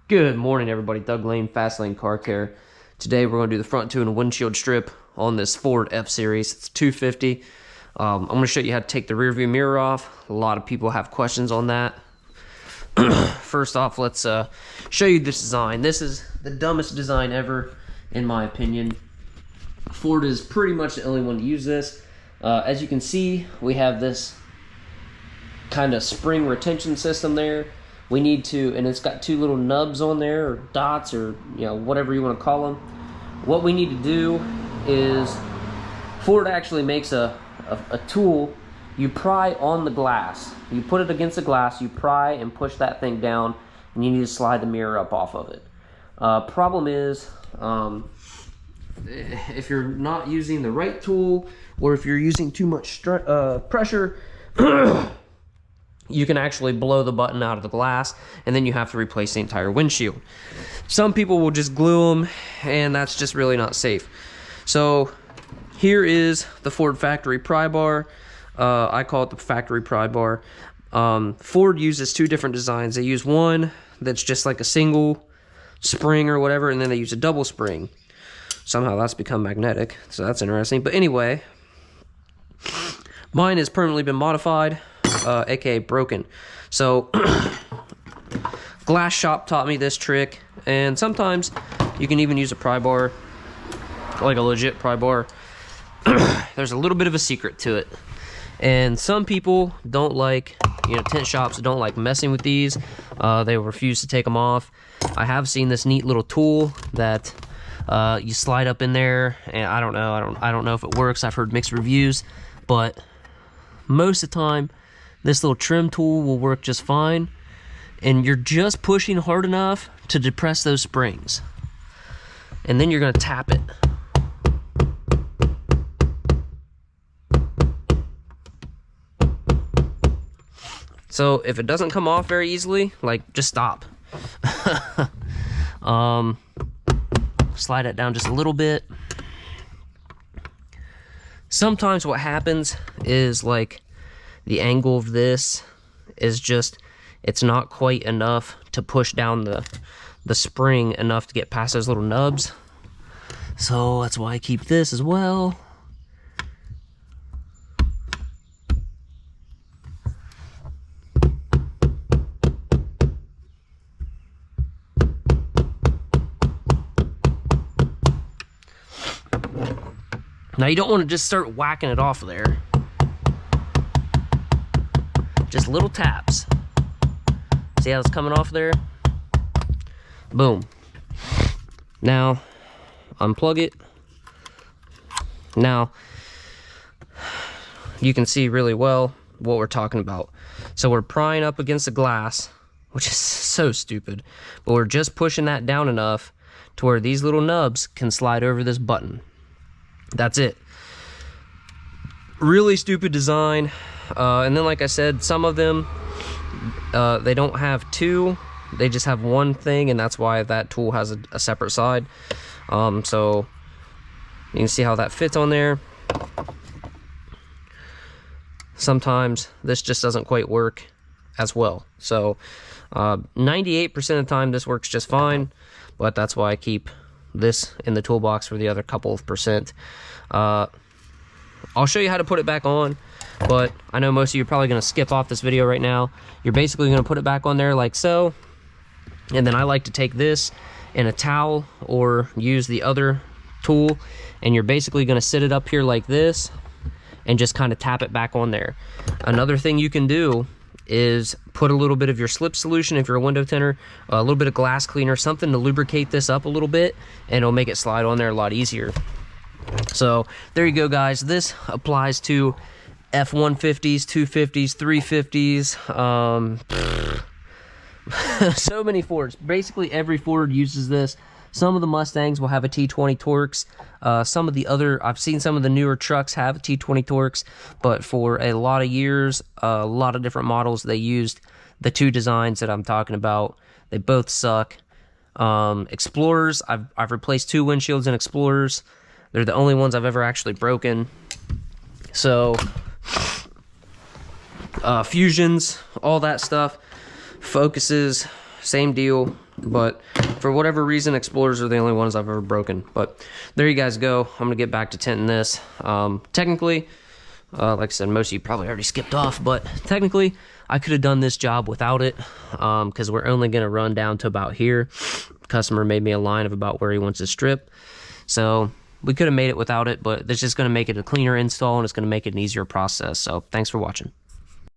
Good morning, everybody. Doug Lane, Fast Lane Car Care. Today we're going to do the front two and a windshield strip on this Ford F-Series. It's 250. I'm going to show you how to take the rear view mirror off. A lot of people have questions on that. First off, let's show you this design. This is the dumbest design ever, in my opinion. Ford is pretty much the only one to use this. As you can see, we have this kind of spring retention system there. We need to, and it's got two little nubs on there, or dots, or whatever you want to call them. What we need to do is, Ford actually makes a tool. You pry on the glass. You put it against the glass, you pry and push that thing down, and you need to slide the mirror up off of it. Problem is, if you're not using the right tool, or if you're using too much pressure, you can actually blow the button out of the glass, and then you have to replace the entire windshield. Some people will just glue them, and that's just really not safe. So here is the Ford factory pry bar. I call it the factory pry bar. Ford uses two different designs. They use one that's just like a single spring or whatever, and then they use a double spring. Somehow that's become magnetic, so that's interesting. But anyway, mine has permanently been modified, aka broken. So Glass Shop taught me this trick, and sometimes you can even use a pry bar, like a legit pry bar. There's a little bit of a secret to it, and some people don't like, tint shops don't like messing with these. They refuse to take them off. I have seen this neat little tool that you slide up in there, and I don't know if it works. I've heard mixed reviews, but most of the time this little trim tool will work just fine, and you're just pushing hard enough to depress those springs, and then you're going to tap it. So if it doesn't come off very easily, just stop. Slide it down just a little bit. Sometimes what happens is the angle of this is just, it's not quite enough to push down the spring enough to get past those little nubs. So that's why I keep this as well. Now you don't want to just start whacking it off there. Just little taps. See how it's coming off there? Boom. Now, unplug it. Now, you can see really well what we're talking about. So we're prying up against the glass, which is so stupid, but we're just pushing that down enough to where these little nubs can slide over this button. That's it. Really stupid design. And then, like I said, some of them, they don't have two. They just have one thing, and that's why that tool has a separate side. So you can see how that fits on there. Sometimes this just doesn't quite work as well. So 98% of the time this works just fine, but that's why I keep this in the toolbox for the other couple of percent. I'll show you how to put it back on, but I know most of you are probably going to skip off this video right now. You're basically going to put it back on there like so, and then I like to take this in a towel or use the other tool, and you're basically going to sit it up here like this and just kind of tap it back on there. Another thing you can do is put a little bit of your slip solution if you're a window tinter, a little bit of glass cleaner, something to lubricate this up a little bit, and it'll make it slide on there a lot easier. So there you go, guys. This applies to F-150s, 250s, 350s, so many Fords. Basically every Ford uses this. Some of the Mustangs will have a T20 Torx. Some of the other, I've seen some of the newer trucks have a T20 Torx, but for a lot of years, a lot of different models, they used the two designs that I'm talking about. They both suck. Explorers, I've replaced 2 windshields in Explorers. They're the only ones I've ever actually broken. So, Fusions, all that stuff, Focuses, same deal. But for whatever reason, Explorers are the only ones I've ever broken. But there you guys go. I'm gonna get back to tinting this. Technically, like I said, most of you probably already skipped off, but technically I could have done this job without it, because we're only gonna run down to about here. Customer made me a line of about where he wants to strip, so we could have made it without it, but it's just gonna make it a cleaner install, and it's gonna make it an easier process. So thanks for watching.